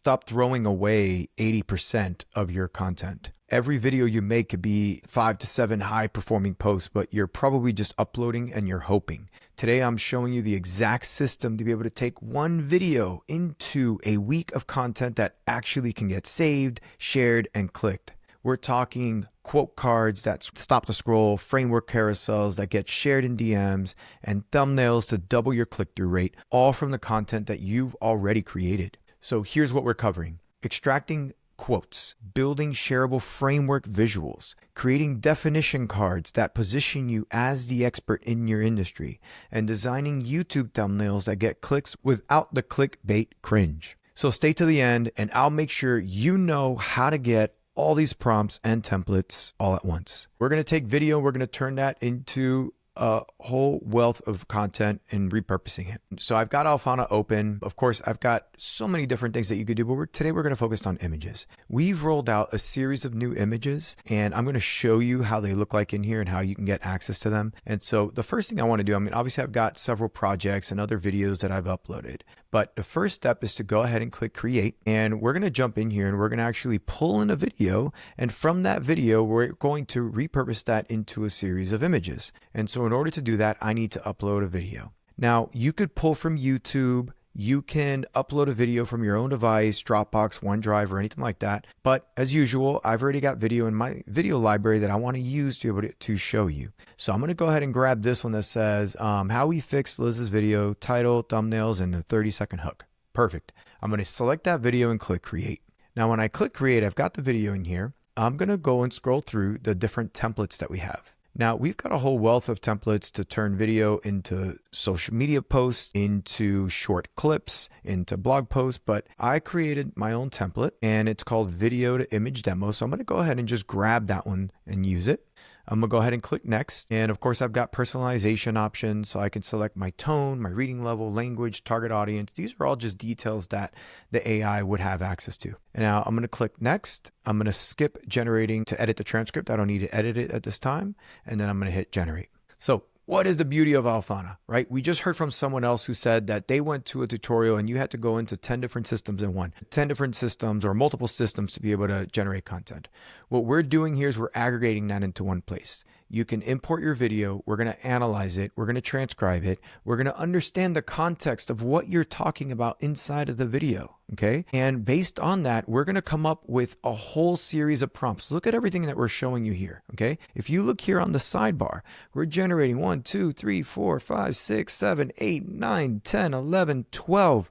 stop throwing away 80% of your content. Every video you make could be 5 to 7 high performing posts, but you're probably just uploading and you're hoping. Today, I'm showing you the exact system to be able to take one video into a week of content that actually can get saved, shared, and clicked. We're talking quote cards that stop the scroll, framework carousels that get shared in DMs, and thumbnails to double your click-through rate, all from the content that you've already created. So here's what we're covering: extracting quotes, building shareable framework visuals, creating definition cards that position you as the expert in your industry, and designing YouTube thumbnails that get clicks without the clickbait cringe. So stay to the end and I'll make sure you know how to get all these prompts and templates all at once. We're going to take video, we're going to turn that into a whole wealth of content and repurposing it. So I've got Alphana open. Of course, I've got so many different things that you could do, but today we're going to focus on images. We've rolled out a series of new images and I'm going to show you how they look like in here and how you can get access to them. And so the first thing I want to do, obviously I've got several projects and other videos that I've uploaded, but the first step is to go ahead and click create. And we're going to jump in here and we're going to actually pull in a video. And from that video, we're going to repurpose that into a series of images. And so in order to do that, I need to upload a video. Now, you could pull from YouTube. You can upload a video from your own device, Dropbox, OneDrive, or anything like that. But as usual, I've already got video in my video library that I want to use to be able to show you. So I'm going to go ahead and grab this one that says, how we fixed Liz's video, title, thumbnails, and a 30-second hook. Perfect. I'm going to select that video and click create. Now, when I click create, I've got the video in here. I'm going to go and scroll through the different templates that we have. Now, we've got a whole wealth of templates to turn video into social media posts, into short clips, into blog posts, but I created my own template and it's called Video to Image Demo. So I'm going to go ahead and just grab that one and use it. I'm going to go ahead and click next. And of course, I've got personalization options. So I can select my tone, my reading level, language, target audience. These are all just details that the AI would have access to. And now I'm going to click next. I'm going to skip generating to edit the transcript. I don't need to edit it at this time. And then I'm going to hit generate. So what is the beauty of Alphana, right? We just heard from someone else who said that they went to a tutorial and you had to go into 10 different systems in one, 10 different systems or multiple systems to be able to generate content. What we're doing here is we're aggregating that into one place. You can import your video. We're going to analyze it. We're going to transcribe it. We're going to understand the context of what you're talking about inside of the video. Okay. And based on that, we're going to come up with a whole series of prompts. Look at everything that we're showing you here. Okay. If you look here on the sidebar, we're generating 1, 2, 3, 4, 5, 6, 7, 8, 9, 10, 11, 12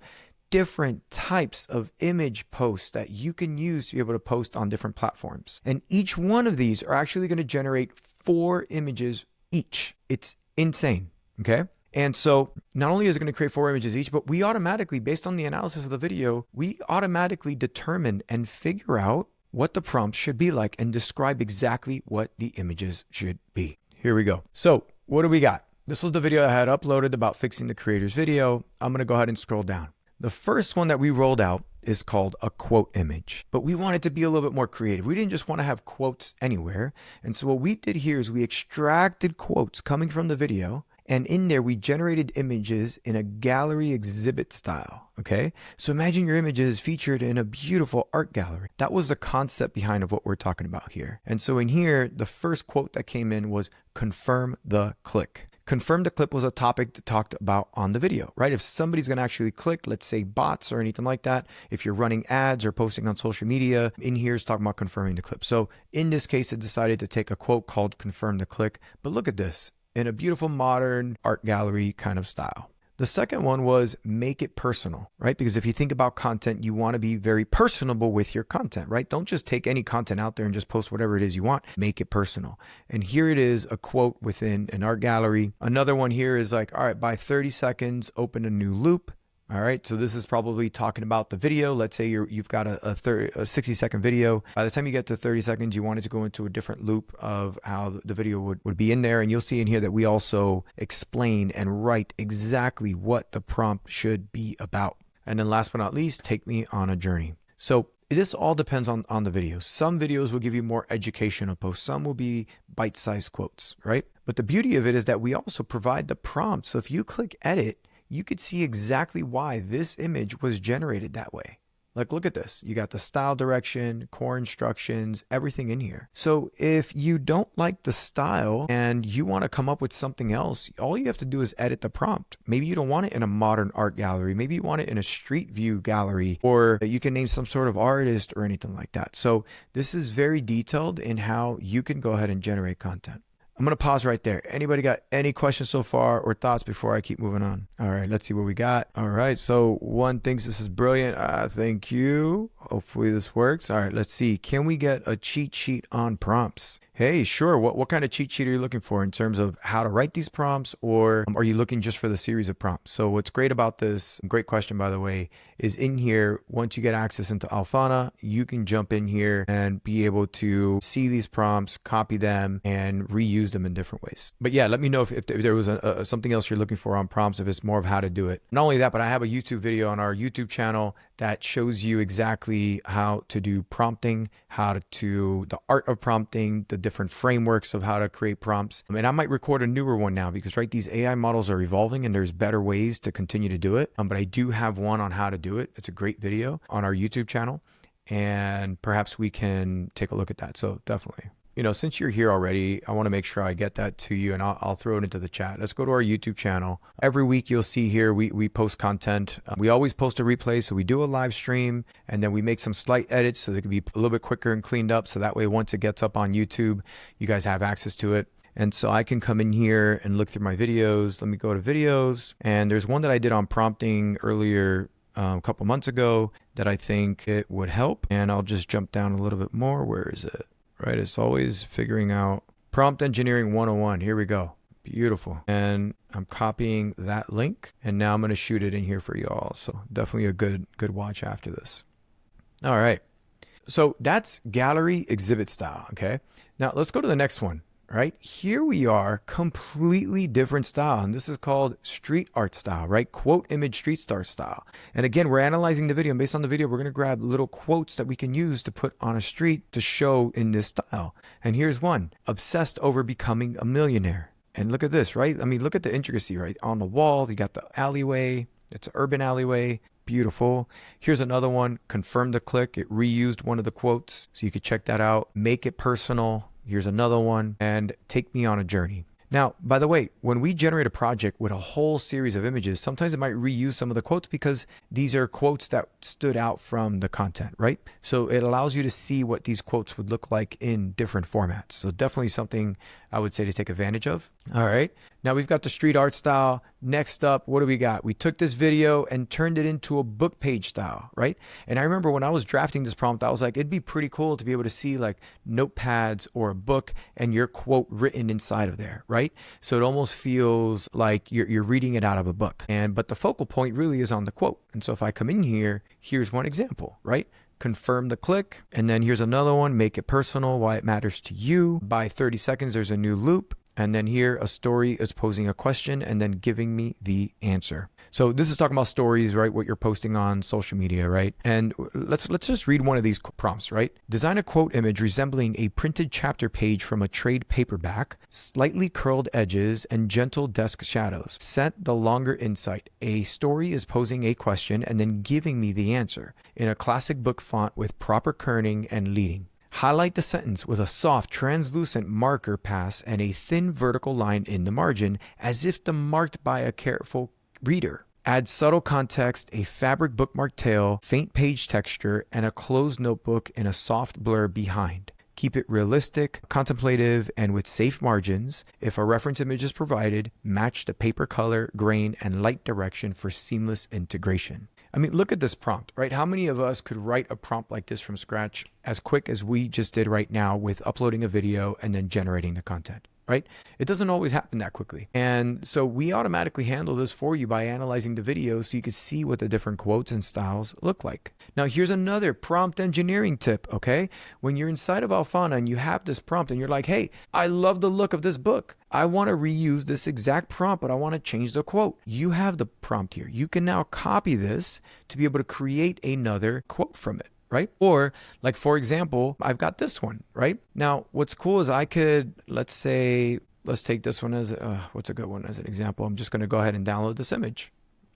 different types of image posts that you can use to be able to post on different platforms. And each one of these are actually going to generate 4 images each. It's insane. Okay. And so not only is it going to create 4 images each, but we automatically, based on the analysis of the video, we automatically determine and figure out what the prompt should be like and describe exactly what the images should be. Here we go. So what do we got? This was the video I had uploaded about fixing the creator's video. I'm going to go ahead and scroll down. The first one that we rolled out is called a quote image, but we wanted to be a little bit more creative. We didn't just want to have quotes anywhere. And so what we did here is we extracted quotes coming from the video. And in there, we generated images in a gallery exhibit style. Okay. So imagine your images featured in a beautiful art gallery. That was the concept behind of what we're talking about here. And so in here, the first quote that came in was confirm the click. Confirm the clip was a topic that talked about on the video, right? If somebody's going to actually click, let's say bots or anything like that, if you're running ads or posting on social media, in here is talking about confirming the clip. So in this case, it decided to take a quote called confirm the click. But look at this in a beautiful modern art gallery kind of style. The second one was make it personal, right? Because if you think about content, you want to be very personable with your content, right? Don't just take any content out there and just post whatever it is you want. Make it personal. And here it is, a quote within an art gallery. Another one here is like, all right, by 30 seconds, open a new loop. All right, so this is probably talking about the video. Let's say you've got a 60-second video. By the time you get to 30 seconds, you want it to go into a different loop of how the video would be in there. And you'll see in here that we also explain and write exactly what the prompt should be about. And then last but not least, take me on a journey. So this all depends on the video. Some videos will give you more educational posts. Some will be bite-sized quotes, right? But the beauty of it is that we also provide the prompt. So if you click edit, you could see exactly why this image was generated that way. Like, look at this. You got the style direction, core instructions, everything in here. So if you don't like the style and you want to come up with something else, all you have to do is edit the prompt. Maybe you don't want it in a modern art gallery. Maybe you want it in a street view gallery, or you can name some sort of artist or anything like that. So this is very detailed in how you can go ahead and generate content. I'm going to pause right there. Anybody got any questions so far or thoughts before I keep moving on? All right, let's see what we got. All right, so one thinks this is brilliant. Thank you. Hopefully this works. All right, let's see. Can we get a cheat sheet on prompts? Hey, sure. What kind of cheat sheet are you looking for in terms of how to write these prompts, or are you looking just for the series of prompts? So what's great about this, great question, by the way, is in here, once you get access into Alphana, you can jump in here and be able to see these prompts, copy them, and reuse them in different ways. But yeah, let me know if there was something else you're looking for on prompts, if it's more of how to do it. Not only that, but I have a YouTube video on our YouTube channel that shows you exactly how to do prompting, the art of prompting, the different frameworks of how to create prompts. And I might record a newer one now because, right, these AI models are evolving and there's better ways to continue to do it. But I do have one on how to do it. It's a great video on our YouTube channel, and perhaps we can take a look at that. So definitely. Since you're here already, I want to make sure I get that to you, and I'll throw it into the chat. Let's go to our YouTube channel. Every week you'll see here, we post content. We always post a replay. So we do a live stream, and then we make some slight edits so they can be a little bit quicker and cleaned up. So that way, once it gets up on YouTube, you guys have access to it. And so I can come in here and look through my videos. Let me go to videos. And there's one that I did on prompting earlier a couple months ago that I think it would help. And I'll just jump down a little bit more. Where is it? Right, it's always figuring out prompt engineering 101. Here we go. Beautiful. And I'm copying that link, and now I'm going to shoot it in here for y'all. So definitely a good watch after this. All right. So that's gallery exhibit style. Okay. Now let's go to the next one. Right here we are, completely different style, and this is called street art style, right? Quote image street art style. And again, we're analyzing the video, and based on the video, we're going to grab little quotes that we can use to put on a street to show in this style. And here's one: obsessed over becoming a millionaire. And look at this, right? I mean, look at the intricacy, right? On the wall, you got the alleyway. It's an urban alleyway. Beautiful. Here's another one: confirm the click. It reused one of the quotes, so you could check that out. Make it personal. Here's another one, and take me on a journey. Now, by the way, when we generate a project with a whole series of images, sometimes it might reuse some of the quotes because these are quotes that stood out from the content, right? So it allows you to see what these quotes would look like in different formats. So definitely something I would say to take advantage of. All right. Now we've got the street art style. Next up, what do we got? We took this video and turned it into a book page style, right? And I remember when I was drafting this prompt, I was like, it'd be pretty cool to be able to see like notepads or a book and your quote written inside of there, right? So it almost feels like you're reading it out of a book. But the focal point really is on the quote. And so if I come in here, here's one example, right? Confirm the click. And then here's another one: make it personal, why it matters to you. By 30 seconds, there's a new loop. And then here, a story is posing a question and then giving me the answer. So this is talking about stories, right? What you're posting on social media, right? And let's just read one of these prompts, right? Design a quote image resembling a printed chapter page from a trade paperback, slightly curled edges and gentle desk shadows. Set the longer insight. A story is posing a question and then giving me the answer in a classic book font with proper kerning and leading. Highlight the sentence with a soft, translucent marker pass and a thin vertical line in the margin, as if marked by a careful reader. Add subtle context, a fabric bookmark tail, faint page texture, and a closed notebook in a soft blur behind. Keep it realistic, contemplative, and with safe margins. If a reference image is provided, match the paper color, grain, and light direction for seamless integration. I mean, look at this prompt, right? How many of us could write a prompt like this from scratch as quick as we just did right now with uploading a video and then generating the content, right? It doesn't always happen that quickly. And so we automatically handle this for you by analyzing the video so you can see what the different quotes and styles look like. Now, here's another prompt engineering tip, okay? When you're inside of Alphana and you have this prompt and you're like, hey, I love the look of this book. I want to reuse this exact prompt, but I want to change the quote. You have the prompt here. You can now copy this to be able to create another quote from it, right? Or like, for example, I've got this one, right? Now, what's cool is I could, let's take this one as, what's a good one as an example? I'm just going to go ahead and download this image.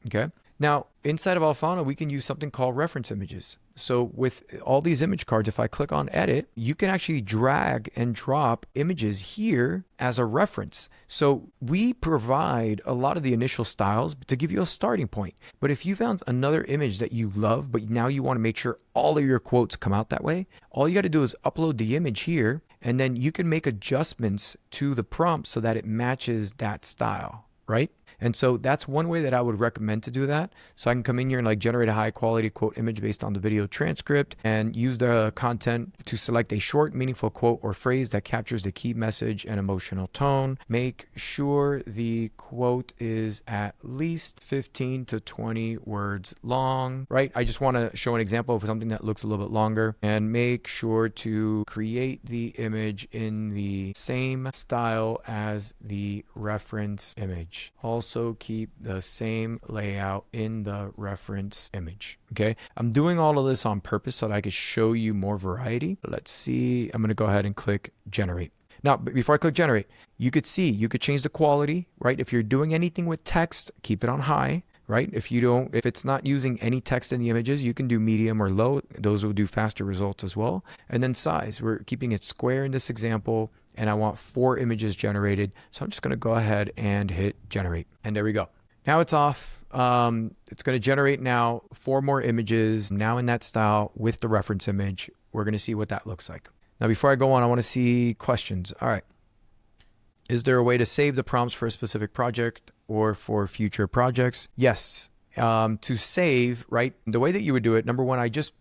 Okay. Now, inside of Alphana, we can use something called reference images. So with all these image cards, if I click on edit, you can actually drag and drop images here as a reference. So we provide a lot of the initial styles to give you a starting point. But if you found another image that you love, but now you want to make sure all of your quotes come out that way, all you got to do is upload the image here, and then you can make adjustments to the prompt so that it matches that style, right? And so that's one way that I would recommend to do that. So I can come in here and like generate a high quality quote image based on the video transcript and use the content to select a short, meaningful quote or phrase that captures the key message and emotional tone. Make sure the quote is at least 15 to 20 words long, right? I just want to show an example of something that looks a little bit longer, and make sure to create the image in the same style as the reference image. Also keep the same layout in the reference image. Okay, I'm doing all of this on purpose so that I could show you more variety. Let's see, I'm going to go ahead and click generate. Now, before I click generate, you could see, you could change the quality, right? If you're doing anything with text, keep it on high, right? If it's not using any text in the images, you can do medium or low. Those will do faster results as well. And then size, we're keeping it square in this example, and I want 4 images generated. So I'm just going to go ahead and hit generate. And there we go. Now it's off. It's going to generate now 4 more images now in that style with the reference image. We're going to see what that looks like. Now, before I go on, I want to see questions. All right. Is there a way to save the prompts for a specific project or for future projects? Yes. To save, right? The way that you would do it, number one, I just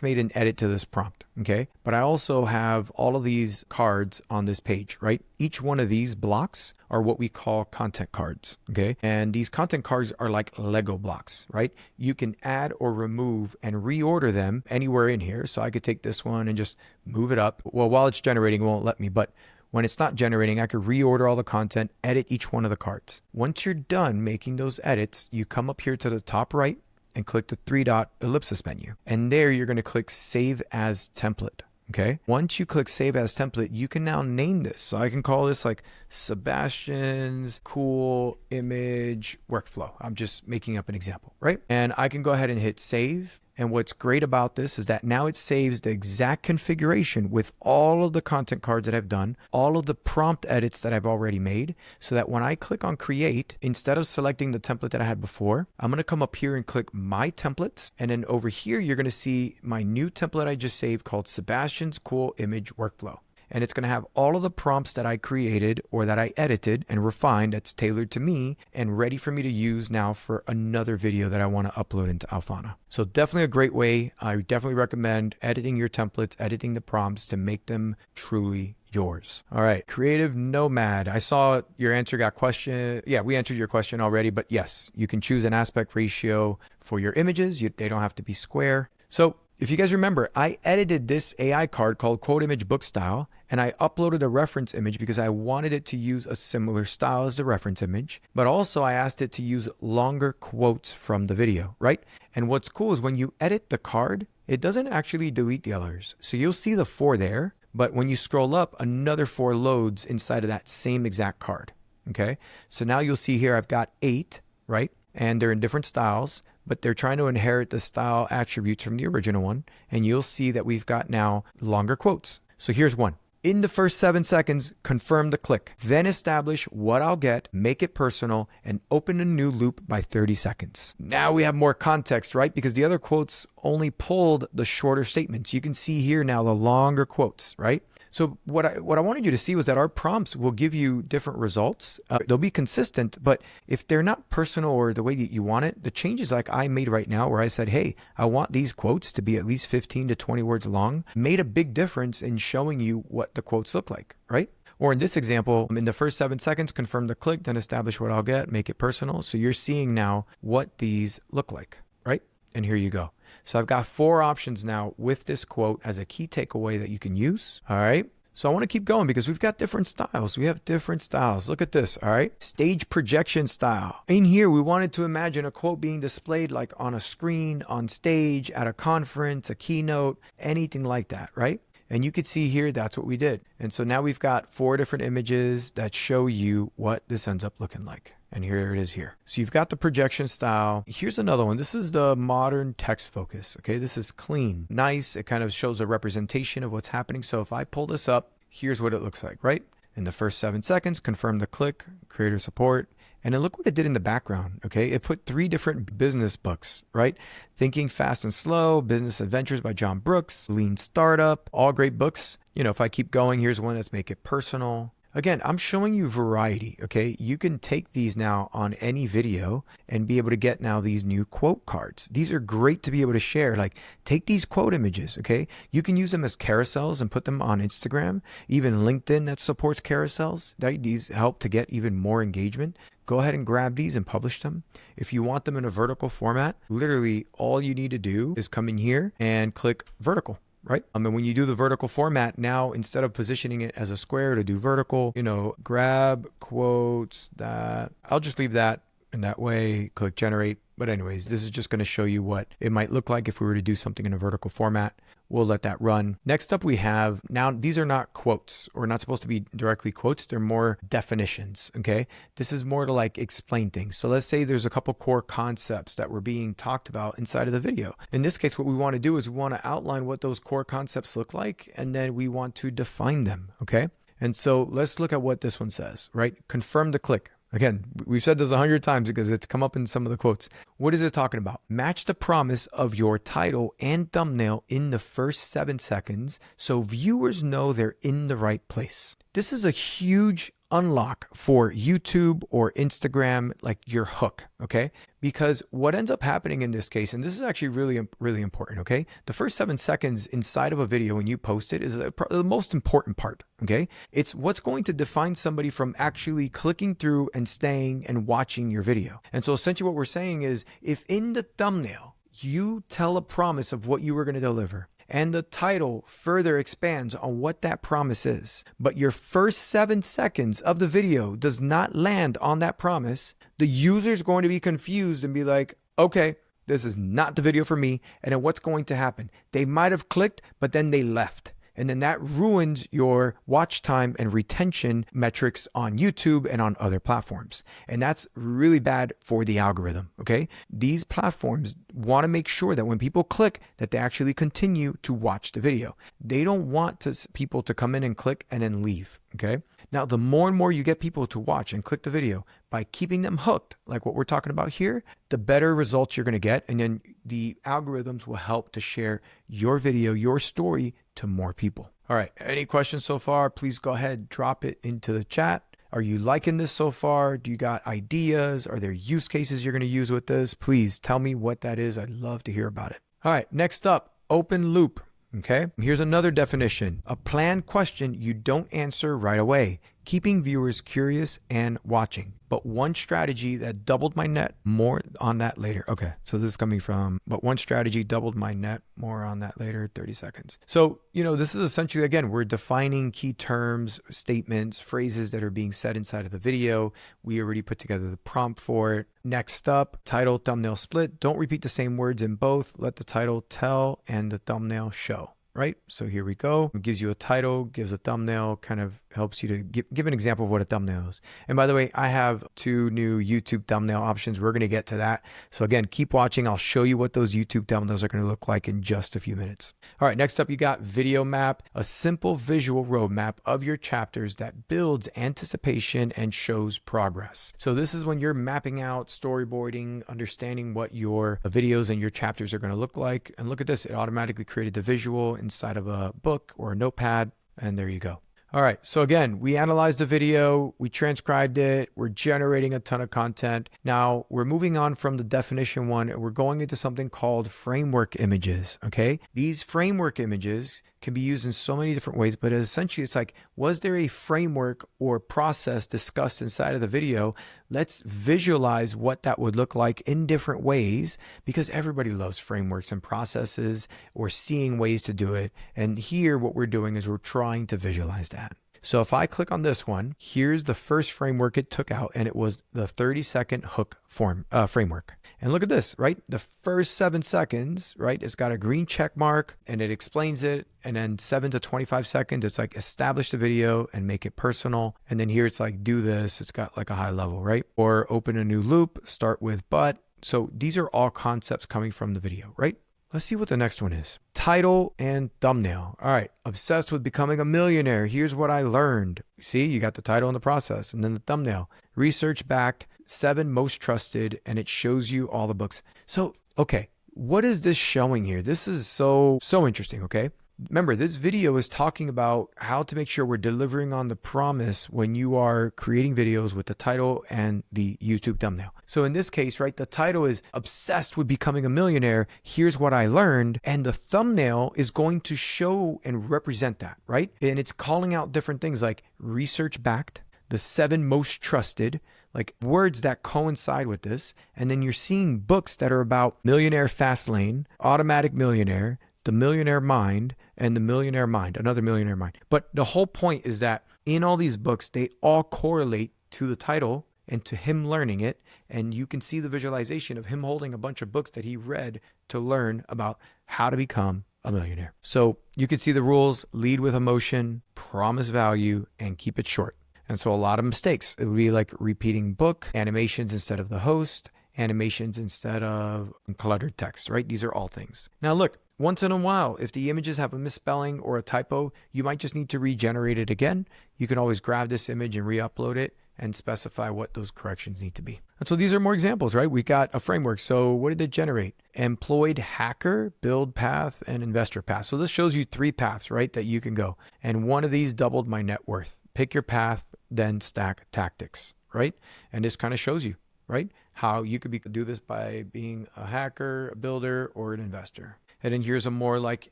made an edit to this prompt, okay? But I also have all of these cards on this page, right? Each one of these blocks are what we call content cards, okay? And these content cards are like Lego blocks, right? You can add or remove and reorder them anywhere in here. So I could take this one and just move it up. Well, while it's generating, it won't let me, but when it's not generating, I could reorder all the content, edit each one of the cards. Once you're done making those edits, you come up here to the top right and click the 3-dot ellipsis menu. And there you're going to click Save as Template. Okay. Once you click Save as Template, you can now name this. So I can call this like Sebastian's cool image workflow. I'm just making up an example, right? And I can go ahead and hit Save. And what's great about this is that now it saves the exact configuration with all of the content cards that I've done, all of the prompt edits that I've already made, so that when I click on create, instead of selecting the template that I had before, I'm going to come up here and click my templates. And then over here, you're going to see my new template I just saved called Sebastian's cool image workflow. And it's going to have all of the prompts that I created or that I edited and refined that's tailored to me and ready for me to use now for another video that I want to upload into Alphana. So definitely a great way. I definitely recommend editing your templates, editing the prompts to make them truly yours. All right. Creative Nomad. I saw your answer got question. Yeah, we answered your question already, but yes, you can choose an aspect ratio for your images. They don't have to be square. So if you guys remember, I edited this AI card called Quote Image Book Style, and I uploaded a reference image because I wanted it to use a similar style as the reference image, but also I asked it to use longer quotes from the video, right? And what's cool is when you edit the card, it doesn't actually delete the others. So you'll see the 4 there, but when you scroll up, another 4 loads inside of that same exact card, okay? So now you'll see here I've got 8, right? And they're in different styles, but they're trying to inherit the style attributes from the original one. And you'll see that we've got now longer quotes. So here's one. In the first 7 seconds, confirm the click. Then establish what I'll get, make it personal, and open a new loop by 30 seconds. Now we have more context, right? Because the other quotes only pulled the shorter statements. You can see here now the longer quotes, right? So what I wanted you to see was that our prompts will give you different results. They'll be consistent, but if they're not personal or the way that you want it, the changes like I made right now where I said, hey, I want these quotes to be at least 15 to 20 words long, made a big difference in showing you what the quotes look like, right? Or in this example, in the first 7 seconds, confirm the click, then establish what I'll get, make it personal. So you're seeing now what these look like, right? And here you go. So I've got 4 options now with this quote as a key takeaway that you can use. All right. So I want to keep going because we've got different styles. We have different styles. Look at this. All right. Stage projection style. In here, we wanted to imagine a quote being displayed like on a screen, on stage, at a conference, a keynote, anything like that, right? And you could see here, that's what we did. And so now we've got 4 different images that show you what this ends up looking like. And here it is here. So you've got the projection style. Here's another one. This is the modern text focus. Okay, this is clean, nice. It kind of shows a representation of what's happening. So if I pull this up, here's what it looks like, right? In the first 7 seconds, confirm the click, creator support. And then look what it did in the background, okay? It put 3 different business books, right? Thinking Fast and Slow, Business Adventures by John Brooks, Lean Startup, all great books. You know, if I keep going, here's one that's Make It Personal. Again, I'm showing you variety, okay? You can take these now on any video and be able to get now these new quote cards. These are great to be able to share. Like, take these quote images, okay? You can use them as carousels and put them on Instagram, even LinkedIn that supports carousels. These help to get even more engagement. Go ahead and grab these and publish them. If you want them in a vertical format, literally all you need to do is come in here and click vertical. Right? And when you do the vertical format, now instead of positioning it as a square to do vertical, you know, grab quotes that I'll just leave that in that way, click generate. But anyways, this is just going to show you what it might look like if we were to do something in a vertical format. We'll let that run. Next up, we have now, these are not quotes or not supposed to be directly quotes. They're more definitions. Okay. This is more to like explain things. So let's say there's a couple core concepts that were being talked about inside of the video. In this case, what we want to do is we want to outline what those core concepts look like, and then we want to define them. Okay. And so let's look at what this one says, right? Confirm the click. Again, we've said this 100 times because it's come up in some of the quotes. What is it talking about? Match the promise of your title and thumbnail in the first 7 seconds so viewers know they're in the right place. This is a huge unlock for YouTube or Instagram, like your hook, okay? Because what ends up happening in this case, and this is actually really important, okay? The first 7 seconds inside of a video when you post it is the most important part, okay? It's what's going to define somebody from actually clicking through and staying and watching your video. And so essentially what we're saying is, if in the thumbnail, you tell a promise of what you were going to deliver, and the title further expands on what that promise is, but your first 7 seconds of the video does not land on that promise, the user's going to be confused and be like, okay, this is not the video for me. And then what's going to happen? They might have clicked, but then they left. And then that ruins your watch time and retention metrics on YouTube and on other platforms. And that's really bad for the algorithm, okay? These platforms want to make sure that when people click, that they actually continue to watch the video. They don't want people to come in and click and then leave, okay? Now, the more and more you get people to watch and click the video, by keeping them hooked, like what we're talking about here, the better results you're going to get. And then the algorithms will help to share your video, your story to more people. All right. Any questions so far? Please go ahead, drop it into the chat. Are you liking this so far? Do you got ideas? Are there use cases you're going to use with this? Please tell me what that is. I'd love to hear about it. All right. Next up, open loop. Okay. Here's another definition. A planned question you don't answer right away, keeping viewers curious and watching. But one strategy that doubled my net, more on that later. Okay, so this is coming from, but one strategy doubled my net, more on that later, 30 seconds. So, you know, this is essentially, again, we're defining key terms, statements, phrases that are being said inside of the video. We already put together the prompt for it. Next up, title, thumbnail split. Don't repeat the same words in both. Let the title tell and the thumbnail show. Right? So here we go. It gives you a title, gives a thumbnail, kind of helps you to give an example of what a thumbnail is. And by the way, I have 2 new YouTube thumbnail options. We're going to get to that. So again, keep watching. I'll show you what those YouTube thumbnails are going to look like in just a few minutes. All right, next up, you got video map, a simple visual roadmap of your chapters that builds anticipation and shows progress. So this is when you're mapping out, storyboarding, understanding what your videos and your chapters are going to look like. And look at this, it automatically created the visual inside of a book or a notepad, and there you go. All right, so again, we analyzed the video, we transcribed it, we're generating a ton of content. Now we're moving on from the definition one, and we're going into something called framework images, okay? These framework images can be used in so many different ways, but essentially it's like, was there a framework or process discussed inside of the video? Let's visualize what that would look like in different ways, because everybody loves frameworks and processes or seeing ways to do it. And here what we're doing is we're trying to visualize that. So if I click on this one, here's the first framework it took out, and it was the 30-second hook framework. And look at this, right? The first 7 seconds, right? It's got a green check mark and it explains it. And then 7 to 25 seconds, it's like establish the video and make it personal. And then here it's like do this. It's got like a high level, right? Or open a new loop, start with but. So these are all concepts coming from the video, right? Let's see what the next one is. Title and thumbnail. All right. Obsessed with becoming a millionaire. Here's what I learned. See, you got the title and the process, and then the thumbnail. Research backed, 7 most trusted, and it shows you all the books. So, okay, what is this showing here? This is so interesting, okay? Remember, this video is talking about how to make sure we're delivering on the promise when you are creating videos with the title and the YouTube thumbnail. So in this case, right, the title is obsessed with becoming a millionaire. Here's what I learned. And the thumbnail is going to show and represent that, right? And it's calling out different things like research backed, the 7 most trusted, like words that coincide with this. And then you're seeing books that are about Millionaire Fastlane, Automatic Millionaire, The Millionaire Mind, and The Millionaire Mind, Another Millionaire Mind. But the whole point is that in all these books, they all correlate to the title and to him learning it. And you can see the visualization of him holding a bunch of books that he read to learn about how to become a millionaire. So you can see the rules: lead with emotion, promise value, and keep it short. And so a lot of mistakes. It would be like repeating book, animations instead of the host, animations instead of cluttered text, right? These are all things. Now look, once in a while, if the images have a misspelling or a typo, you might just need to regenerate it again. You can always grab this image and re-upload it and specify what those corrections need to be. And so these are more examples, right? We got a framework. So what did it generate? Employed hacker, build path, and investor path. So this shows you 3 paths, right, that you can go. And one of these doubled my net worth. Pick your path, then stack tactics, right? And this kind of shows you, right, how you could do this by being a hacker, a builder, or an investor. And then here's a more like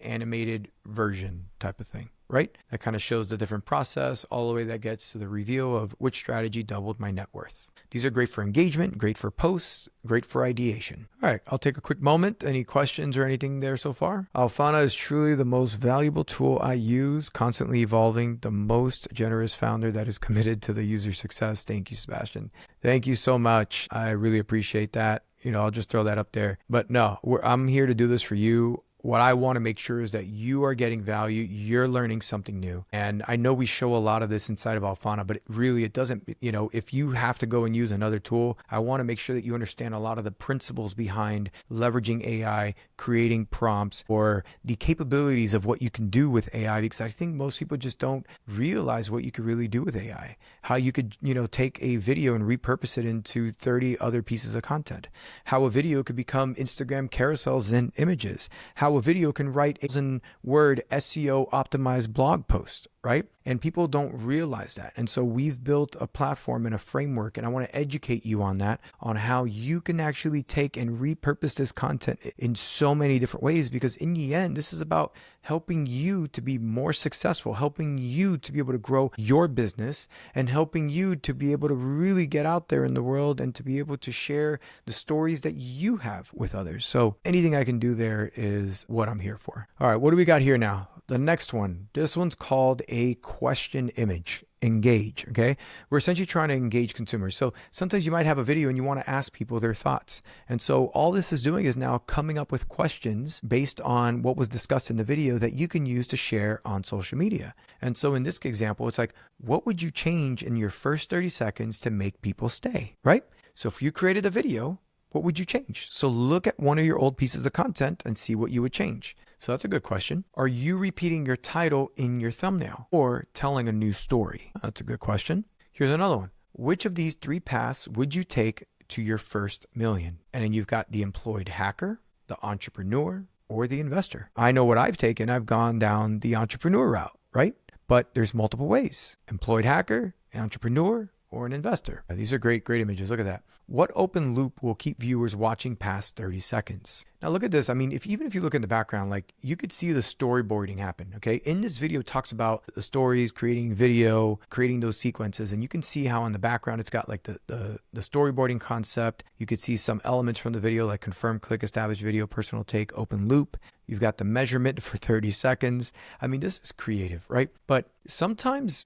animated version type of thing, right? That kind of shows the different process all the way that gets to the reveal of which strategy doubled my net worth. These are great for engagement, great for posts, great for ideation. All right, I'll take a quick moment. Any questions or anything there so far? Alphana is truly the most valuable tool I use, constantly evolving, the most generous founder that is committed to the user success. Thank you, Sebastian. Thank you so much. I really appreciate that. I'll just throw that up there. But no, I'm here to do this for you. What I want to make sure is that you are getting value, you're learning something new. And I know we show a lot of this inside of Alphana, but it doesn't, if you have to go and use another tool, I want to make sure that you understand a lot of the principles behind leveraging AI, creating prompts, or the capabilities of what you can do with AI, because I think most people just don't realize what you could really do with AI. How you could, take a video and repurpose it into 30 other pieces of content. How a video could become Instagram carousels and images. How a video can write a 1,000-word SEO optimized blog post, right? And people don't realize that. And so we've built a platform and a framework, and I want to educate you on that, on how you can actually take and repurpose this content in so many different ways, because in the end, this is about helping you to be more successful, helping you to be able to grow your business, and helping you to be able to really get out there in the world and to be able to share the stories that you have with others. So anything I can do there is what I'm here for. All right, what do we got here now? The next one, this one's called a question image. Engage, okay? We're essentially trying to engage consumers. So sometimes you might have a video and you want to ask people their thoughts. And so all this is doing is now coming up with questions based on what was discussed in the video that you can use to share on social media. And so in this example, it's like, what would you change in your first 30 seconds to make people stay, right? So if you created a video, what would you change? So look at one of your old pieces of content and see what you would change. So that's a good question. Are you repeating your title in your thumbnail or telling a new story? That's a good question. Here's another one. Which of these 3 paths would you take to your first million? And then you've got the employed hacker, the entrepreneur, or the investor. I know what I've taken. I've gone down the entrepreneur route, right? But there's multiple ways. Employed hacker, entrepreneur, or an investor. These are great images. Look at that. What open loop will keep viewers watching past 30 seconds? Now look at this. I mean, even if you look in the background, like you could see the storyboarding happen, okay? In this video, it talks about the stories, creating video, creating those sequences. And you can see how in the background, it's got like the storyboarding concept. You could see some elements from the video like confirm, click, establish video, personal take, open loop. You've got the measurement for 30 seconds. I mean, this is creative, right? But sometimes,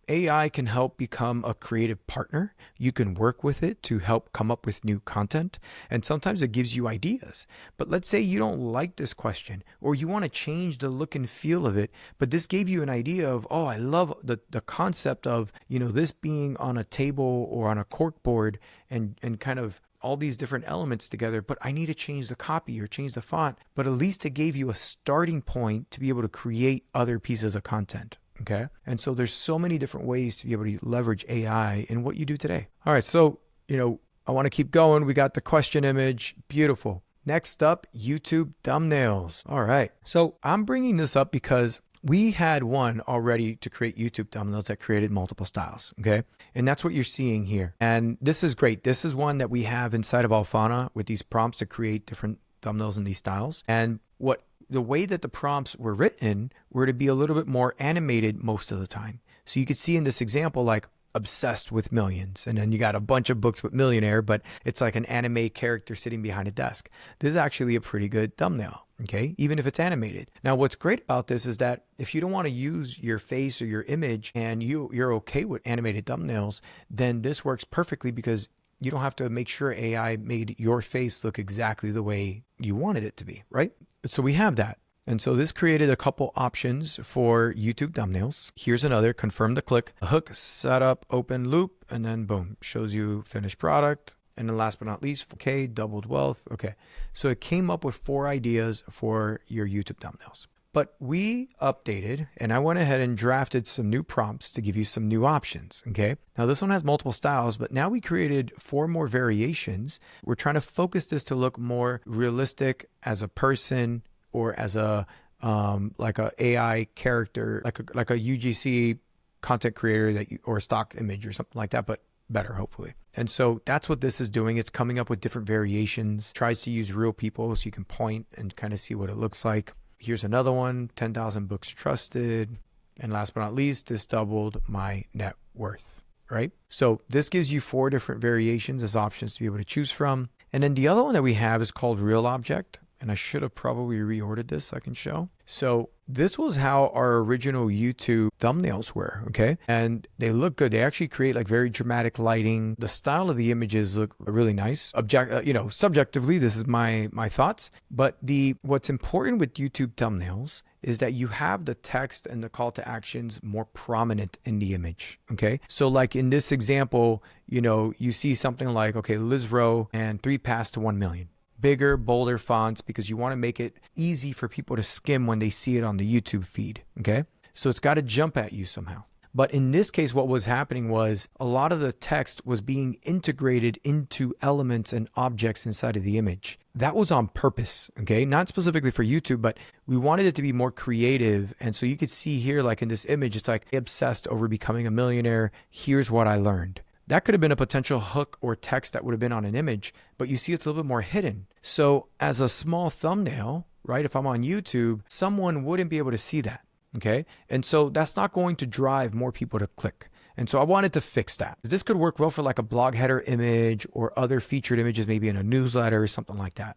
AI can help become a creative partner. You can work with it to help come up with new content. And sometimes it gives you ideas. But let's say you don't like this question or you want to change the look and feel of it. But this gave you an idea of, oh, I love the concept of, this being on a table or on a cork board and kind of all these different elements together, but I need to change the copy or change the font. But at least it gave you a starting point to be able to create other pieces of content. Okay. And so there's so many different ways to be able to leverage AI in what you do today. All right. So, I want to keep going. We got the question image. Beautiful. Next up, YouTube thumbnails. All right. So I'm bringing this up because we had one already to create YouTube thumbnails that created multiple styles. Okay. And that's what you're seeing here. And this is great. This is one that we have inside of Alphana with these prompts to create different thumbnails in these styles. And the way that the prompts were written were to be a little bit more animated most of the time. So you could see in this example, like obsessed with millions. And then you got a bunch of books with millionaire, but it's like an anime character sitting behind a desk. This is actually a pretty good thumbnail. Okay. Even if it's animated. Now, what's great about this is that if you don't want to use your face or your image and you're okay with animated thumbnails, then this works perfectly because you don't have to make sure AI made your face look exactly the way you wanted it to be, right? So we have that. And so this created a couple options for YouTube thumbnails. Here's another, confirm the click, a hook, setup, open loop, and then boom, shows you finished product. And then last but not least, okay, doubled wealth. Okay. So it came up with 4 ideas for your YouTube thumbnails. But we updated and I went ahead and drafted some new prompts to give you some new options. Okay. Now this one has multiple styles, but now we created 4 more variations. We're trying to focus this to look more realistic as a person or as a like a AI character, like a UGC content creator or a stock image or something like that, but better, hopefully. And so that's what this is doing. It's coming up with different variations, tries to use real people so you can point and kind of see what it looks like. Here's another one, 10,000 books trusted. And last but not least, this doubled my net worth, right? So this gives you 4 different variations as options to be able to choose from. And then the other one that we have is called Real Object. And I should have probably reordered this so I can show. So this was how our original YouTube thumbnails were, okay? And they look good. They actually create like very dramatic lighting. The style of the images look really nice. Subjectively, this is my thoughts. But what's important with YouTube thumbnails is that you have the text and the call to actions more prominent in the image, okay? So like in this example, you see something like, okay, Liz Rowe and 3 paths to 1 million. Bigger, bolder fonts because you want to make it easy for people to skim when they see it on the YouTube feed, okay? So it's got to jump at you somehow. But in this case, what was happening was a lot of the text was being integrated into elements and objects inside of the image. That was on purpose, okay? Not specifically for YouTube, but we wanted it to be more creative. And so you could see here, like in this image, it's like obsessed over becoming a millionaire. Here's what I learned. That could have been a potential hook or text that would have been on an image, but you see it's a little bit more hidden. So as a small thumbnail, right, if I'm on YouTube, someone wouldn't be able to see that, okay? And so that's not going to drive more people to click. And so I wanted to fix that. This could work well for like a blog header image or other featured images, maybe in a newsletter or something like that.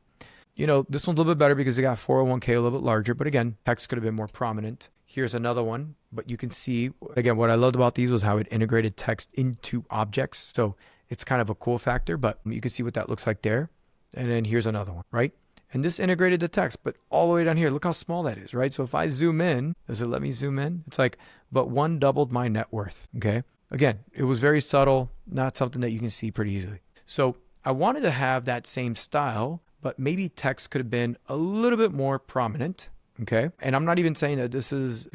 This one's a little bit better because it got 401k a little bit larger, but again, text could have been more prominent. Here's another one, but you can see, again, what I loved about these was how it integrated text into objects. So it's kind of a cool factor, but you can see what that looks like there. And then here's another one, right? And this integrated the text, but all the way down here, look how small that is, right? So if I zoom in, does it let me zoom in? It's like, but 1 doubled my net worth, okay? Again, it was very subtle, not something that you can see pretty easily. So I wanted to have that same style, but maybe text could have been a little bit more prominent. Okay. And I'm not even saying that this is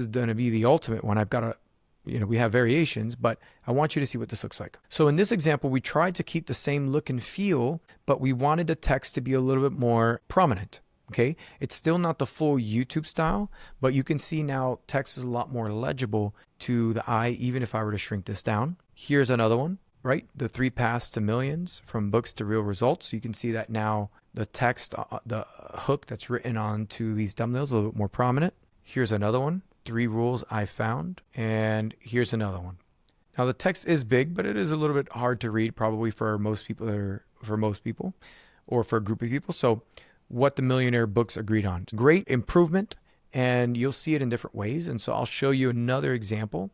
gonna be the ultimate one. I've got we have variations, but I want you to see what this looks like. So in this example, we tried to keep the same look and feel, but we wanted the text to be a little bit more prominent. Okay. It's still not the full YouTube style, but you can see now text is a lot more legible to the eye, even if I were to shrink this down. Here's another one, right? The 3 paths to millions, from books to real results. So you can see that now the text, the hook that's written onto these thumbnails a little bit more prominent. Here's another one, 3 rules I found. And here's another one. Now the text is big, but it is a little bit hard to read probably for most people or for a group of people. So what the millionaire books agreed on. Great improvement, and you'll see it in different ways. And so I'll show you another example.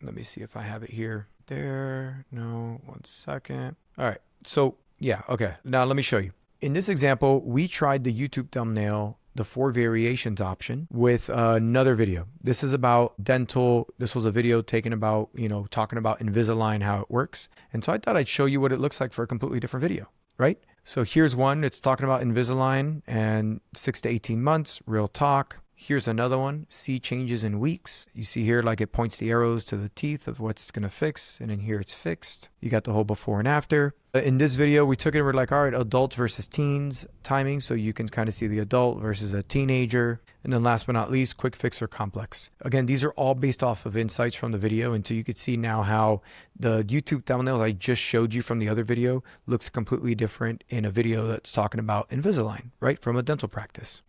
Let me see if I have it here. There. No, 1 second. All right. So yeah. Okay. Now let me show you. In this example, we tried the YouTube thumbnail, the 4 variations option, with another video. This is about dental. This was a video taken about, talking about Invisalign, how it works. And so I thought I'd show you what it looks like for a completely different video, right? So here's one. It's talking about Invisalign and 6 to 18 months, real talk. Here's another one, see changes in weeks. You see here, like it points the arrows to the teeth of what's gonna fix, and in here it's fixed. You got the whole before and after. In this video, we took it and we're like, all right, adults versus teens timing, so you can kind of see the adult versus a teenager. And then last but not least, quick fix or complex. Again, these are all based off of insights from the video, and so you could see now how the YouTube thumbnails I just showed you from the other video looks completely different in a video that's talking about Invisalign, right, from a dental practice.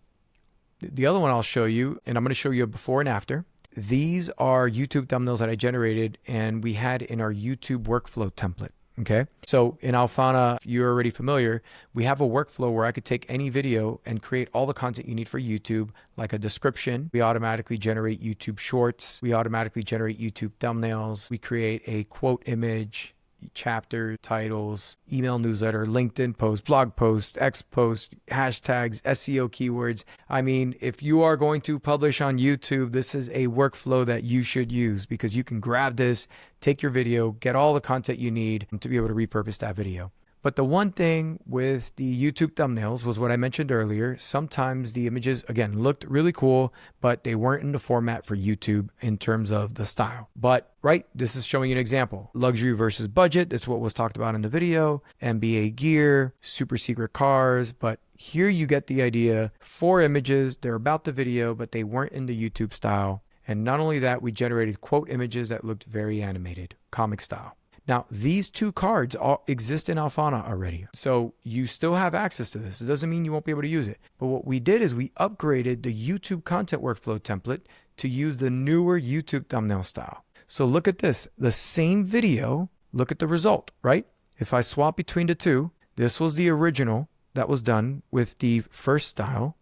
The other one I'll show you, and I'm going to show you a before and after. These are YouTube thumbnails that I generated and we had in our YouTube workflow template. Okay. So in Alphana, if you're already familiar, we have a workflow where I could take any video and create all the content you need for YouTube, like a description. We automatically generate YouTube shorts. We automatically generate YouTube thumbnails. We create a quote image, chapter titles, email newsletter, LinkedIn post, blog post, X post, hashtags, SEO keywords. I mean, if you are going to publish on YouTube, this is a workflow that you should use because you can grab this, take your video, get all the content you need to be able to repurpose that video. But the one thing with the YouTube thumbnails was what I mentioned earlier. Sometimes the images, again, looked really cool, but they weren't in the format for YouTube in terms of the style. But, right, this is showing you an example. Luxury versus budget. That's what was talked about in the video. NBA gear, super secret cars. But here you get the idea. 4 images. They're about the video, but they weren't in the YouTube style. And not only that, we generated quote images that looked very animated, comic style. Now, these 2 cards all exist in Alphana already. So you still have access to this. It doesn't mean you won't be able to use it. But what we did is we upgraded the YouTube content workflow template to use the newer YouTube thumbnail style. So look at this, the same video, look at the result, right? If I swap between the 2, this was the original that was done with the first style.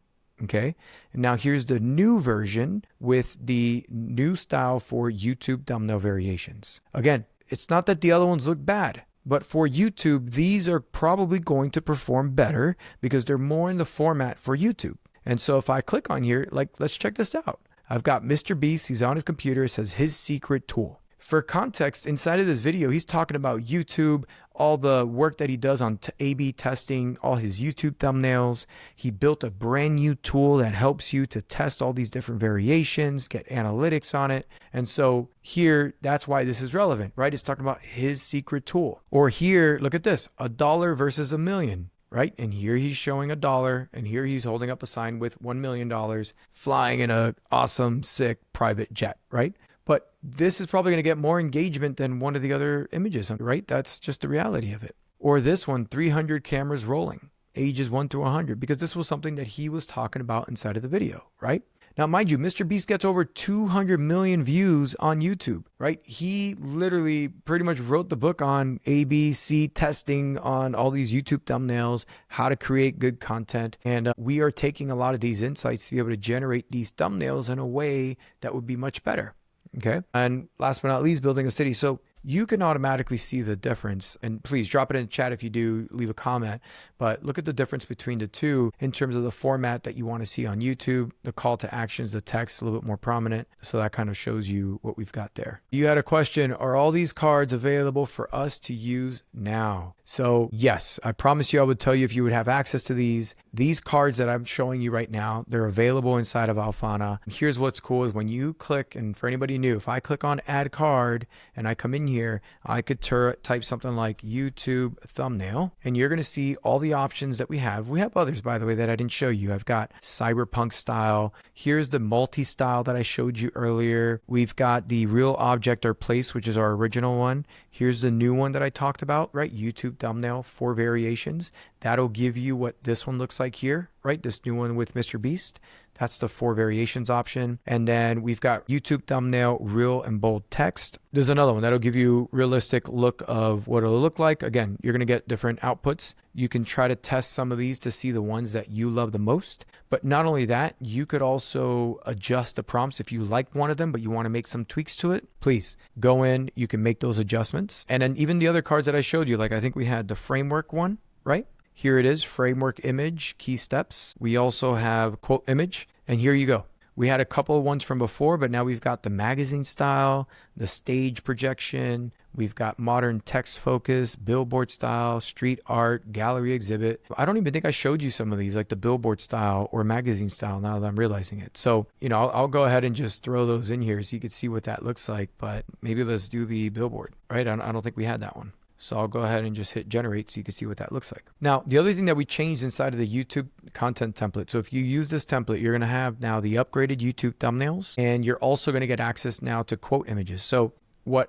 Okay. And now here's the new version with the new style for YouTube thumbnail variations. Again, it's not that the other ones look bad, but for YouTube, these are probably going to perform better because they're more in the format for YouTube. And so if I click on here, like, let's check this out. I've got Mr. Beast. He's on his computer. It says his secret tool. For context, inside of this video, he's talking about YouTube, all the work that he does on A/B testing, all his YouTube thumbnails. He built a brand new tool that helps you to test all these different variations, get analytics on it. And so here, that's why this is relevant, right? It's talking about his secret tool. Or here, look at this, $1 versus $1 million. Right? And here he's showing $1, and here he's holding up a sign with $1 million flying in a awesome, sick private jet, right? But this is probably going to get more engagement than one of the other images, right? That's just the reality of it. Or this one, 300 cameras rolling, ages 1 through 100, because this was something that he was talking about inside of the video, right? Now, mind you, Mr. Beast gets over 200 million views on YouTube, right? He literally pretty much wrote the book on ABC testing on all these YouTube thumbnails, how to create good content. And we are taking a lot of these insights to be able to generate these thumbnails in a way that would be much better. Okay. And last but not least, building a city. So you can automatically see the difference, and please drop it in the chat if you do, leave a comment, but look at the difference between the 2 in terms of the format that you want to see on YouTube, the call to actions, the text a little bit more prominent. So that kind of shows you what we've got there. You had a question, are all these cards available for us to use now? So yes, I promise you I would tell you if you would have access to these cards that I'm showing you right now, they're available inside of Alphana. Here's what's cool is when you click, and for anybody new, if I click on add card and I come in here, I could type something like YouTube thumbnail, and you're going to see all the options that we have. We have others, by the way, that I didn't show you. I've got cyberpunk style. Here's the multi-style that I showed you earlier. We've got the real object or place, which is our original one. Here's the new one that I talked about, right? YouTube thumbnail, 4 variations. That'll give you what this one looks like here, right? This new one with Mr. Beast. That's the 4 variations option. And then we've got YouTube thumbnail, real and bold text. There's another one that'll give you realistic look of what it'll look like. Again, you're going to get different outputs. You can try to test some of these to see the ones that you love the most. But not only that, you could also adjust the prompts. If you like one of them, but you want to make some tweaks to it, please go in. You can make those adjustments. And then even the other cards that I showed you, like I think we had the framework one, right? Here it is, framework image, key steps. We also have quote image, and here you go. We had a couple of ones from before, but now we've got the magazine style, the stage projection. We've got modern text focus, billboard style, street art, gallery exhibit. I don't even think I showed you some of these, like the billboard style or magazine style, now that I'm realizing it. So, I'll go ahead and just throw those in here so you can see what that looks like, but maybe let's do the billboard, right? I don't think we had that one. So I'll go ahead and just hit generate so you can see what that looks like. Now, the other thing that we changed inside of the YouTube content template. So if you use this template, you're going to have now the upgraded YouTube thumbnails, and you're also going to get access now to quote images. So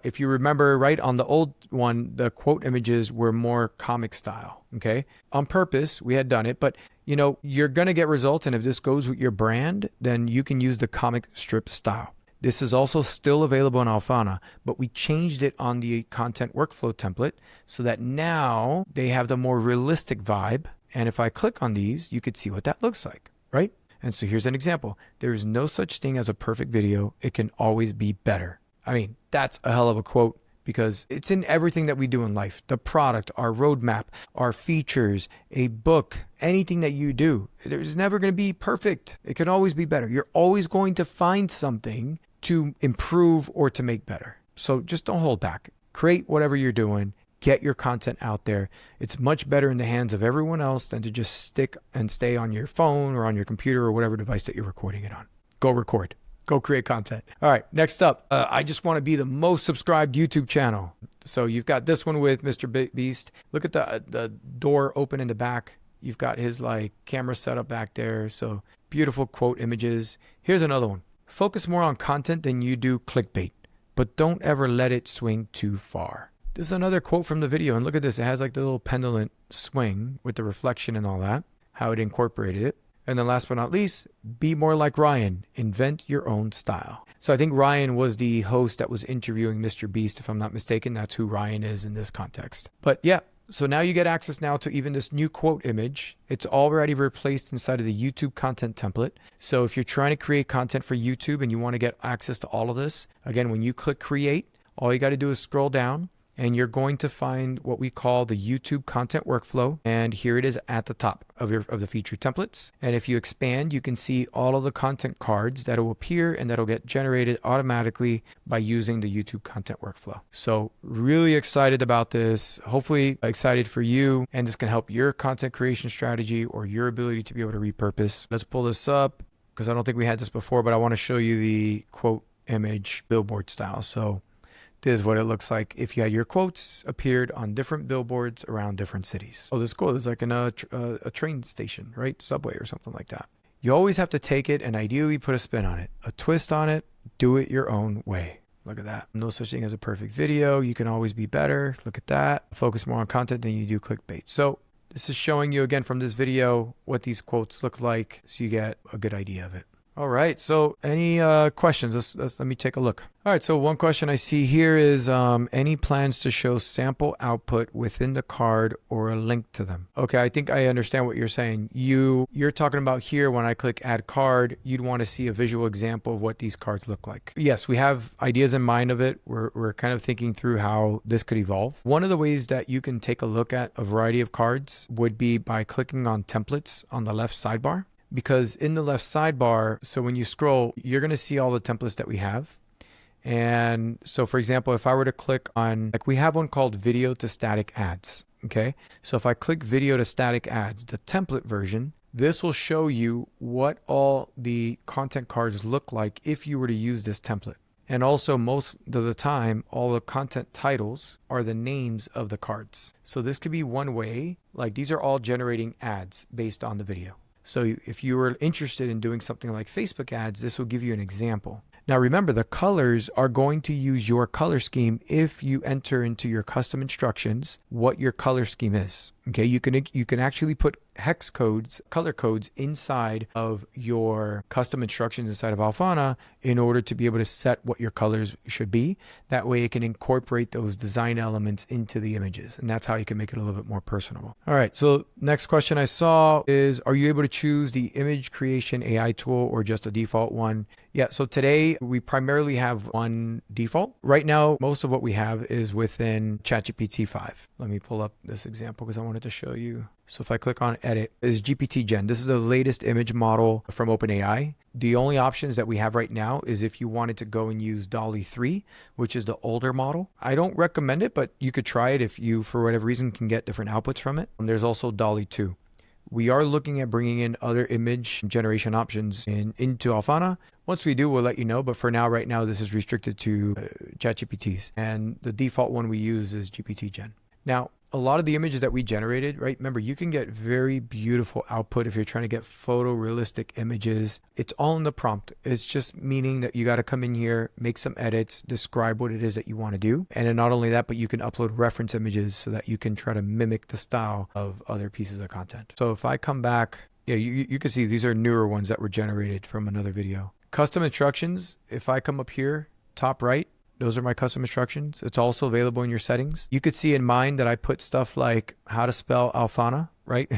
if you remember, right, on the old one, the quote images were more comic style. Okay. On purpose, we had done it, but you're going to get results. And if this goes with your brand, then you can use the comic strip style. This is also still available in Alphana, but we changed it on the content workflow template so that now they have the more realistic vibe. And if I click on these, you could see what that looks like, right? And so here's an example. There is no such thing as a perfect video. It can always be better. I mean, that's a hell of a quote because it's in everything that we do in life. The product, our roadmap, our features, a book, anything that you do. There's never going to be perfect. It can always be better. You're always going to find something to improve or to make better. So just don't hold back. Create whatever you're doing. Get your content out there. It's much better in the hands of everyone else than to just stick and stay on your phone or on your computer or whatever device that you're recording it on. Go record. Go create content. All right, next up, I just want to be the most subscribed YouTube channel. So you've got this one with Mr. Beast. Look at the door open in the back. You've got his camera setup back there. So beautiful quote images. Here's another one. Focus more on content than you do clickbait, but don't ever let it swing too far. This is another quote from the video, and look at this. It has like the little pendulum swing with the reflection and all that, how it incorporated it. And then last but not least, be more like Ryan. Invent your own style. So I think Ryan was the host that was interviewing Mr. Beast, if I'm not mistaken. That's who Ryan is in this context. But yeah. So now you get access now to even this new quote image. It's already replaced inside of the YouTube content template. So if you're trying to create content for YouTube and you want to get access to all of this, again, when you click create, all you got to do is scroll down and you're going to find what we call the YouTube content workflow. And here it is at the top of the feature templates. And if you expand, you can see all of the content cards that will appear and that'll get generated automatically by using the YouTube content workflow. So really excited about this. Hopefully excited for you. And this can help your content creation strategy or your ability to be able to repurpose. Let's pull this up because I don't think we had this before, but I want to show you the quote image billboard style. So this is what it looks like if you had your quotes appeared on different billboards around different cities. Oh, this is cool. This is like in a train station, right? Subway or something like that. You always have to take it and ideally put a spin on it, a twist on it, do it your own way. Look at that. No such thing as a perfect video. You can always be better. Look at that. Focus more on content than you do clickbait. So this is showing you again from this video what these quotes look like so you get a good idea of it. All right. So any questions? Let me take a look. All right. So one question I see here is any plans to show sample output within the card or a link to them? Okay. I think I understand what you're saying. You're talking about here when I click add card, you'd want to see a visual example of what these cards look like. Yes, we have ideas in mind of it. We're kind of thinking through how this could evolve. One of the ways that you can take a look at a variety of cards would be by clicking on templates on the left sidebar. Because in the left sidebar, so when you scroll, you're going to see all the templates that we have. And so, for example, if I were to click on, we have one called video to static ads. Okay. So if I click video to static ads, the template version, this will show you what all the content cards look like if you were to use this template. And also most of the time, all the content titles are the names of the cards. So this could be one way, these are all generating ads based on the video. So if you were interested in doing something like Facebook ads, this will give you an example. Now remember, the colors are going to use your color scheme if you enter into your custom instructions what your color scheme is. Okay, you can actually put hex codes, color codes inside of your custom instructions inside of Alphana in order to be able to set what your colors should be. That way it can incorporate those design elements into the images. And that's how you can make it a little bit more personable. All right. So next question I saw is, are you able to choose the image creation AI tool or just a default one? Yeah, so today we primarily have one default. Right now, most of what we have is within ChatGPT 5. Let me pull up this example because I wanted to show you. So if I click on edit, is GPT Gen. This is the latest image model from OpenAI. The only options that we have right now is if you wanted to go and use DALL-E 3, which is the older model. I don't recommend it, but you could try it if you, for whatever reason, can get different outputs from it. And there's also DALL-E 2. We are looking at bringing in other image generation options into Alphana. Once we do, we'll let you know. But for now, right now, this is restricted to ChatGPTs. And the default one we use is GPT Gen. Now, a lot of the images that we generated, right? Remember, you can get very beautiful output if you're trying to get photorealistic images. It's all in the prompt. It's just meaning that you got to come in here, make some edits, describe what it is that you want to do. And then not only that, but you can upload reference images so that you can try to mimic the style of other pieces of content. So if I come back, yeah, you can see these are newer ones that were generated from another video. Custom instructions, if I come up here, top right, those are my custom instructions. It's also available in your settings. You could see in mine that I put stuff like how to spell Alphana, right?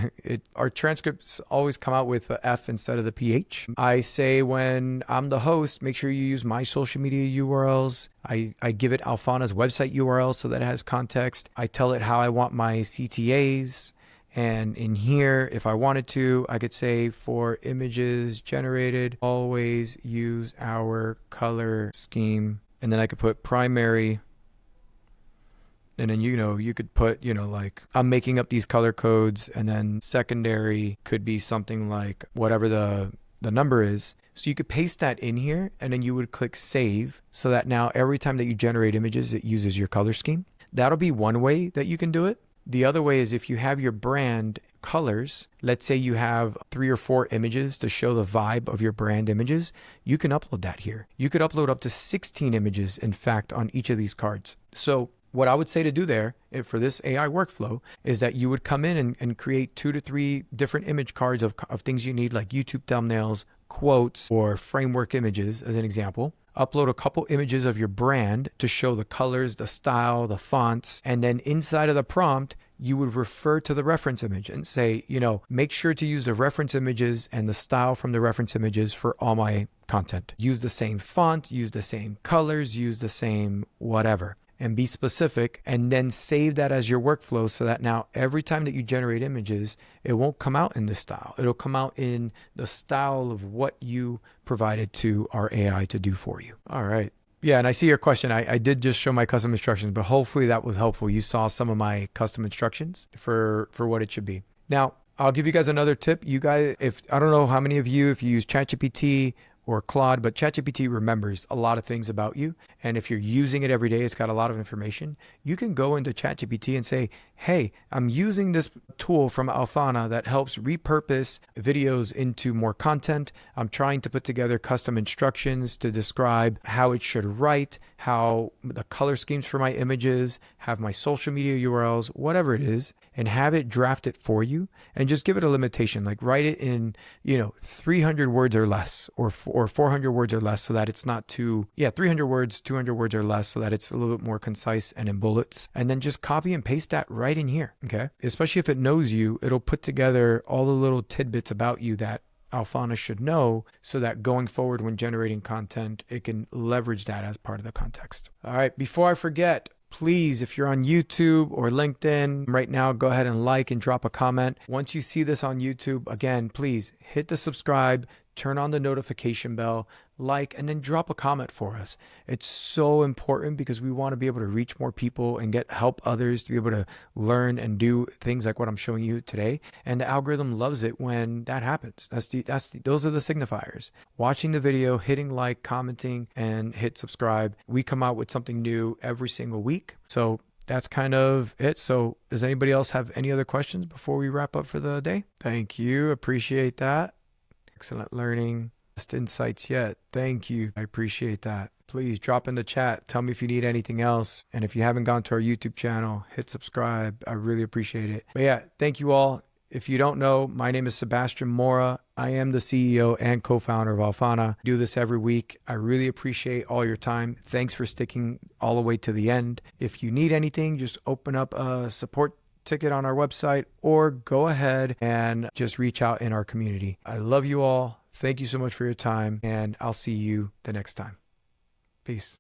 Our transcripts always come out with a F instead of the PH. I say when I'm the host, make sure you use my social media URLs. I give it Alphana's website URL so that it has context. I tell it how I want my CTAs. And in here, if I wanted to, I could say for images generated, always use our color scheme. And then I could put primary, and then, you could put, like I'm making up these color codes, and then secondary could be something like whatever the number is. So you could paste that in here, and then you would click save so that now every time that you generate images, it uses your color scheme. That'll be one way that you can do it. The other way is if you have your brand colors, let's say you have 3 or 4 images to show the vibe of your brand images, you can upload that here. You could upload up to 16 images, in fact, on each of these cards. So what I would say to do there for this AI workflow is that you would come in and create 2 to 3 different image cards of things you need, like YouTube thumbnails, quotes, or framework images, as an example. Upload a couple images of your brand to show the colors, the style, the fonts, and then inside of the prompt, you would refer to the reference image and say, make sure to use the reference images and the style from the reference images for all my content. Use the same font, use the same colors, use the same whatever, and be specific, and then save that as your workflow so that now every time that you generate images, it won't come out in this style. It'll come out in the style of what you provided to our AI to do for you. All right. Yeah, and I see your question. I did just show my custom instructions, but hopefully that was helpful. You saw some of my custom instructions for what it should be. Now, I'll give you guys another tip. You guys, I don't know how many of you, if you use ChatGPT or Claude, but ChatGPT remembers a lot of things about you. And if you're using it every day, it's got a lot of information. You can go into ChatGPT and say, hey, I'm using this tool from Alphana that helps repurpose videos into more content. I'm trying to put together custom instructions to describe how it should write, how the color schemes for my images, have my social media URLs, whatever it is, and have it draft it for you, and just give it a limitation, like write it in, 300 words or less, or 400 words or less, so that it's not 300 words, 200 words or less, so that it's a little bit more concise and in bullets. And then just copy and paste that right in here. Okay. Especially if it knows you, it'll put together all the little tidbits about you that Alphana should know, so that going forward when generating content, it can leverage that as part of the context. All right. Before I forget, please, if you're on YouTube or LinkedIn right now, go ahead and like and drop a comment. Once you see this on YouTube, again, please hit the subscribe, turn on the notification bell, like, and then drop a comment for us. It's so important because we want to be able to reach more people and help others to be able to learn and do things like what I'm showing you today. And the algorithm loves it when that happens. Those are the signifiers. Watching the video, hitting like, commenting, and hit subscribe. We come out with something new every single week. So that's kind of it. So does anybody else have any other questions before we wrap up for the day? Thank you. Appreciate that. Excellent learning. Best insights yet. Thank you. I appreciate that. Please drop in the chat. Tell me if you need anything else. And if you haven't gone to our YouTube channel, hit subscribe. I really appreciate it. But yeah, thank you all. If you don't know, my name is Sebastian Mourra. I am the CEO and co-founder of Alphana. I do this every week. I really appreciate all your time. Thanks for sticking all the way to the end. If you need anything, just open up a support ticket on our website or go ahead and just reach out in our community. I love you all. Thank you so much for your time, and I'll see you the next time. Peace.